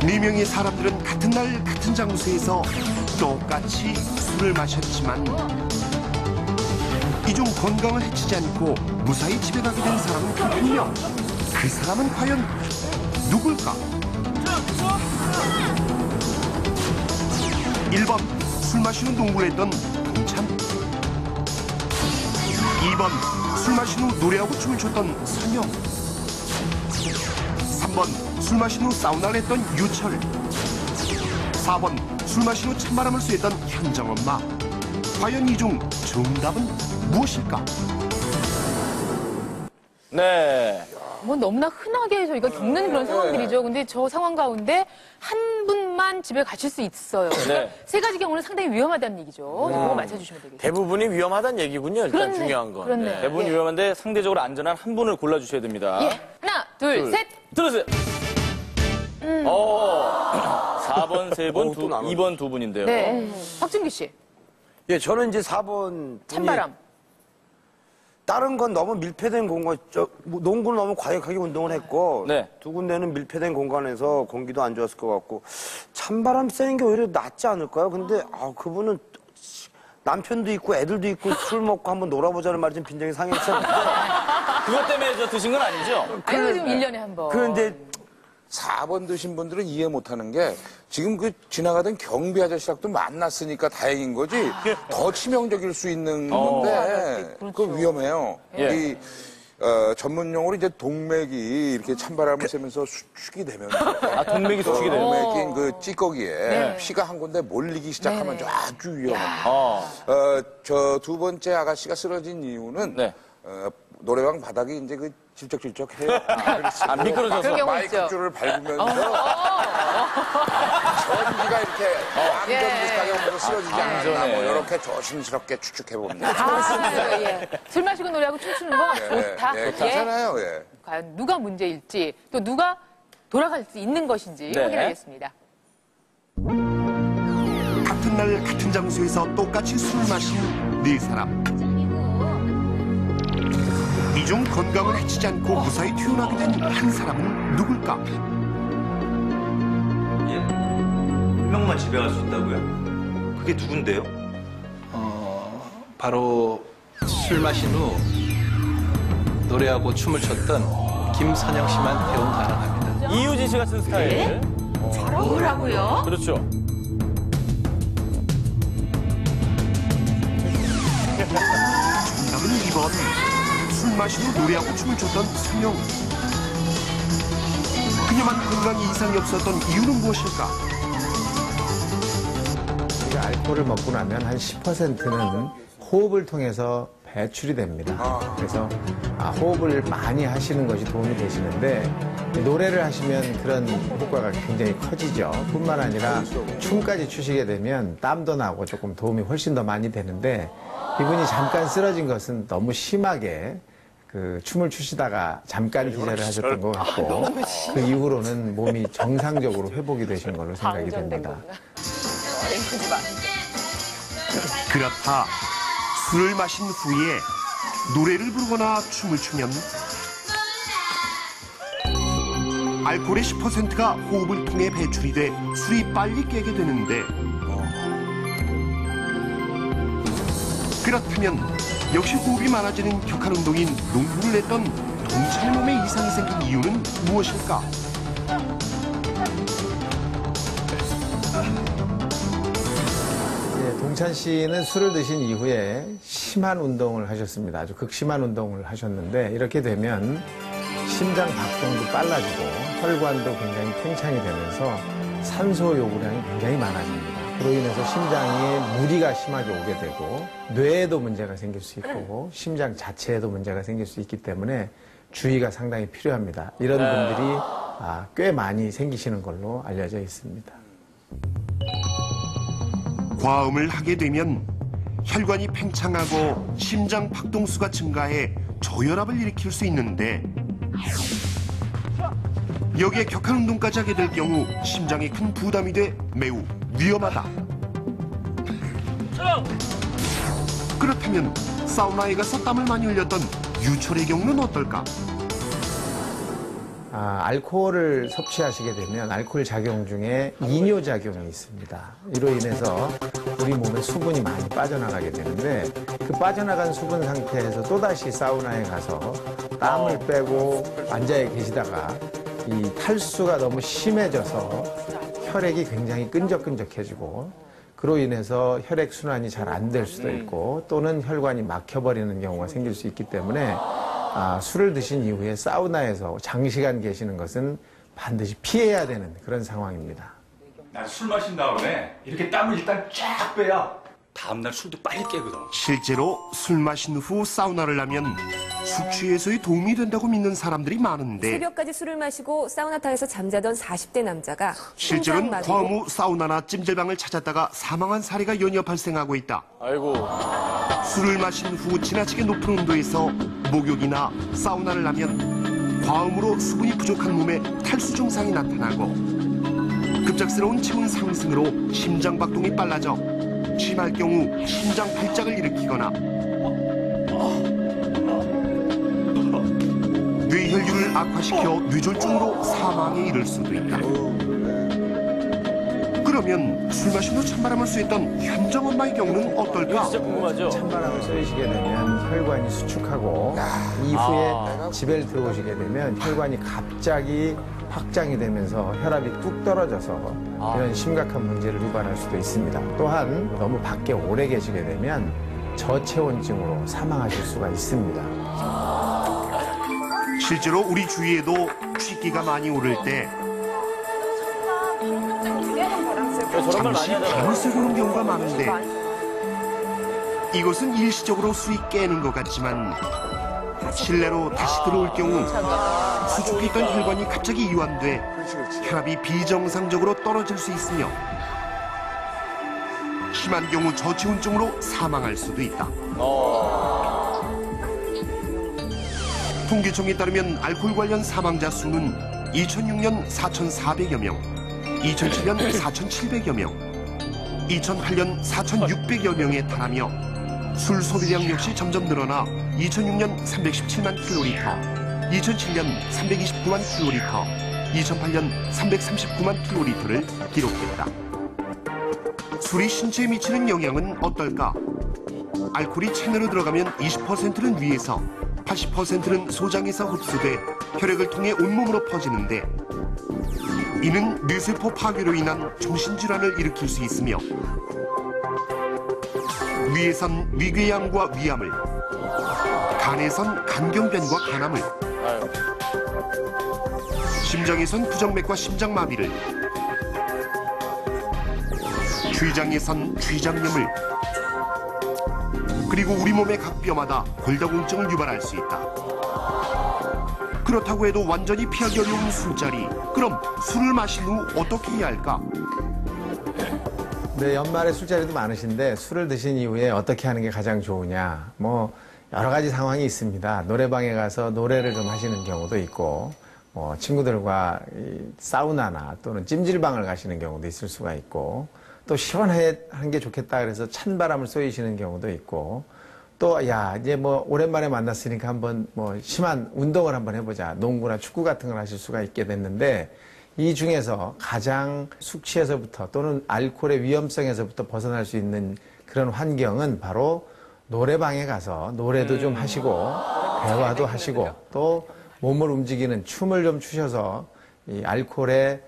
4명의 사람들은 같은 날 같은 장소에서 똑같이 술을 마셨지만 이 중 건강을 해치지 않고 무사히 집에 가게 된 사람은 단 한 명. 그 사람은 과연 누굴까? 1번 술 마신 후 농구를 했던 동참. 2번 술 마신 후 노래하고 춤을 췄던 선영. 3번 술 마신 후 사우나를 했던 유철. 4번 술 마신 후 찬바람을 쐬던 현정엄마. 과연 이 중 정답은 무엇일까? 네. 뭐 너무나 흔하게 저희가 겪는 그런 상황들이죠. 근데 저 상황 가운데 한 분만 집에 가실 수 있어요. 네. 세 가지 경우는 상당히 위험하다는 얘기죠. 그거 맞춰주시면 되겠습니다. 대부분이 위험하다는 얘기군요. 일단 그렇네. 중요한 건. 그렇네. 대부분 예. 위험한데 상대적으로 안전한 한 분을 골라주셔야 됩니다. 예. 하나, 둘, 셋. 들으세요. 4번 3분, 2번 2분인데요. 네. 박준규 씨. 예, 저는 이제 4번. 찬바람. 다른 건 너무 밀폐된 공간, 농구는 너무 과격하게 운동을 했고, 네. 두 군데는 밀폐된 공간에서 공기도 안 좋았을 것 같고, 찬바람 쐬는 게 오히려 낫지 않을까요? 근데, 그분은 남편도 있고 애들도 있고 술 먹고 한번 놀아보자는 말이 좀 빈정이 상했었는데. 그것 때문에 저 드신 건 아니죠? 아유, 지금 1년에 한 번. 그런데 4번 드신 분들은 이해 못하는 게 지금 그 지나가던 경비 아저씨랑도 만났으니까 다행인 거지 더 치명적일 수 있는 건데 그거 위험해요. 예. 이 전문 용어로 이제 동맥이 이렇게 찬바람을 쐬면서 수축이 되면서 동맥이 수축이 돼요. 동맥 낀 그 찌꺼기에 피가 한 군데 몰리기 시작하면 아주 위험합니다. 저 두 번째 아가씨가 쓰러진 이유는 네. 노래방 바닥이 이제 그 질적질적해요. 미끄러져서. 그런 경우 마이크 있죠. 줄을 밟으면서 전기가 이렇게 안전 비슷하게 오면서 쓰러지지 않았나 뭐 이렇게 조심스럽게 추측해 봅니다. 예. 술 마시고 노래하고 춤추는 거 좋다. 네, 괜찮아요. 예. 과연 누가 문제일지 또 누가 돌아갈 수 있는 것인지 네. 확인하겠습니다. 같은 날 같은 장소에서 똑같이 술을 마신 4사람. 이 중 건강을 해치지 않고 무사히 퇴원하게 된 한 사람은 누굴까? 예? 한 명만 집에 갈 수 있다고요? 그게 누군데요? 바로 술 마신 후 노래하고 춤을 췄던 김선영 씨만 퇴원 가능합니다. 이유진 씨 같은 스타일. 뭐라고요? 그렇죠. 정답은 2번. 술 마신 후 노래하고 춤을 췄던 선영. 그녀만 건강에 이상이 없었던 이유는 무엇일까? 우리가 알코올을 먹고 나면 한 10%는 호흡을 통해서 배출이 됩니다. 그래서 호흡을 많이 하시는 것이 도움이 되시는데 노래를 하시면 그런 효과가 굉장히 커지죠. 뿐만 아니라 춤까지 추시게 되면 땀도 나고 조금 도움이 훨씬 더 많이 되는데 이분이 잠깐 쓰러진 것은 너무 심하게 그 춤을 추시다가 잠깐 기절을 하셨던 것 같고 그 이후로는 몸이 정상적으로 회복이 되신 걸로 생각이 됩니다. 그렇다. 술을 마신 후에 노래를 부르거나 춤을 추면 알코올의 10%가 호흡을 통해 배출이 돼 술이 빨리 깨게 되는데 그렇다면 역시 호흡이 많아지는 격한 운동인 농구를 했던 동찬의 몸에 이상이 생긴 이유는 무엇일까? 동찬 씨는 술을 드신 이후에 심한 운동을 하셨습니다. 아주 극심한 운동을 하셨는데 이렇게 되면 심장 박동도 빨라지고 혈관도 굉장히 팽창이 되면서 산소 요구량이 굉장히 많아집니다. 그로 인해서 심장에 무리가 심하게 오게 되고 뇌에도 문제가 생길 수 있고 심장 자체에도 문제가 생길 수 있기 때문에 주의가 상당히 필요합니다. 이런 분들이 꽤 많이 생기시는 걸로 알려져 있습니다. 과음을 하게 되면 혈관이 팽창하고 심장 박동수가 증가해 저혈압을 일으킬 수 있는데 여기에 격한 운동까지 하게 될 경우 심장에 큰 부담이 돼 매우 위험하다. 그렇다면 사우나에 가서 땀을 많이 흘렸던 유철의 경우는 어떨까? 알코올을 섭취하시게 되면 알코올 작용 중에 이뇨 작용이 있습니다. 이로 인해서 우리 몸에 수분이 많이 빠져나가게 되는데 그 빠져나간 수분 상태에서 또다시 사우나에 가서 땀을 빼고 앉아 계시다가 이 탈수가 너무 심해져서 혈액이 굉장히 끈적끈적해지고 그로 인해서 혈액 순환이 잘 안 될 수도 있고 또는 혈관이 막혀버리는 경우가 생길 수 있기 때문에 술을 드신 이후에 사우나에서 장시간 계시는 것은 반드시 피해야 되는 그런 상황입니다. 난 술 마신 다음에 이렇게 땀을 일단 쫙 빼야 다음날 술도 빨리 깨거든. 실제로 술 마신 후 사우나를 하면 숙취 해소에 도움이 된다고 믿는 사람들이 많은데 새벽까지 술을 마시고 사우나탕에서 잠자던 40대 남자가 실제로는 심장마비로 과음 후 사우나나 찜질방을 찾았다가 사망한 사례가 연이어 발생하고 있다. 아이고. 술을 마신 후 지나치게 높은 온도에서 목욕이나 사우나를 하면 과음으로 수분이 부족한 몸에 탈수 증상이 나타나고 급작스러운 체온 상승으로 심장 박동이 빨라져 심할 경우 심장 발작을 일으키거나 뇌혈류를 악화시켜 뇌졸중으로 사망에 이를 수도 있다. 그러면 술 마신 후 찬바람을 쐬던 현정 엄마의 경우는 어떨까? 진짜 궁금하죠? 찬바람을 쐬시게 되면 혈관이 수축하고 이후에 집에 들어오시게 되면 혈관이 갑자기 확장이 되면서 혈압이 뚝 떨어져서 이런 심각한 문제를 유발할 수도 있습니다. 또한 너무 밖에 오래 계시게 되면 저체온증으로 사망하실 수가 있습니다. 실제로 우리 주위에도 취기가 많이 오를 때 저런 말 많이 잠시 하잖아요. 밤을 새고 오는 경우가 많은데 이것은 일시적으로 술이 깨는 것 같지만 실내로 다시 들어올 경우 수축했던 혈관이 갑자기 이완돼 혈압이 비정상적으로 떨어질 수 있으며 심한 경우 저체온증으로 사망할 수도 있다. 통계청에 따르면 알코올 관련 사망자 수는 2006년 4,400여 명, 2007년 4,700여 명, 2008년 4,600여 명에 달하며 술 소비량 역시 점점 늘어나 2006년 317만 킬로리터, 2007년 329만 킬로리터, 2008년 339만 킬로리터를 기록했다. 술이 신체에 미치는 영향은 어떨까? 알코올이 체내로 들어가면 20%는 위에서 80%는 소장에서 흡수돼 혈액을 통해 온몸으로 퍼지는데 이는 뇌세포 파괴로 인한 정신질환을 일으킬 수 있으며 위에선 위궤양과 위암을, 간에선 간경변과 간암을, 심장에선 부정맥과 심장마비를, 췌장에선 췌장염을, 그리고 우리 몸의 각 뼈마다 골다공증을 유발할 수 있다. 그렇다고 해도 완전히 피하기 어려운 술자리. 그럼 술을 마신 후 어떻게 해야 할까? 네, 연말에 술자리도 많으신데 술을 드신 이후에 어떻게 하는 게 가장 좋으냐. 뭐 여러 가지 상황이 있습니다. 노래방에 가서 노래를 좀 하시는 경우도 있고 친구들과 사우나나 또는 찜질방을 가시는 경우도 있을 수가 있고 또 시원한 게 좋겠다 그래서 찬바람을 쏘이시는 경우도 있고 또 야 이제 뭐 오랜만에 만났으니까 한번 뭐 심한 운동을 한번 해보자. 농구나 축구 같은 걸 하실 수가 있게 됐는데 이 중에서 가장 숙취에서부터 또는 알코올의 위험성에서부터 벗어날 수 있는 그런 환경은 바로 노래방에 가서 노래도 좀 하시고 대화도 하시고 또 몸을 움직이는 춤을 좀 추셔서 이 알코올의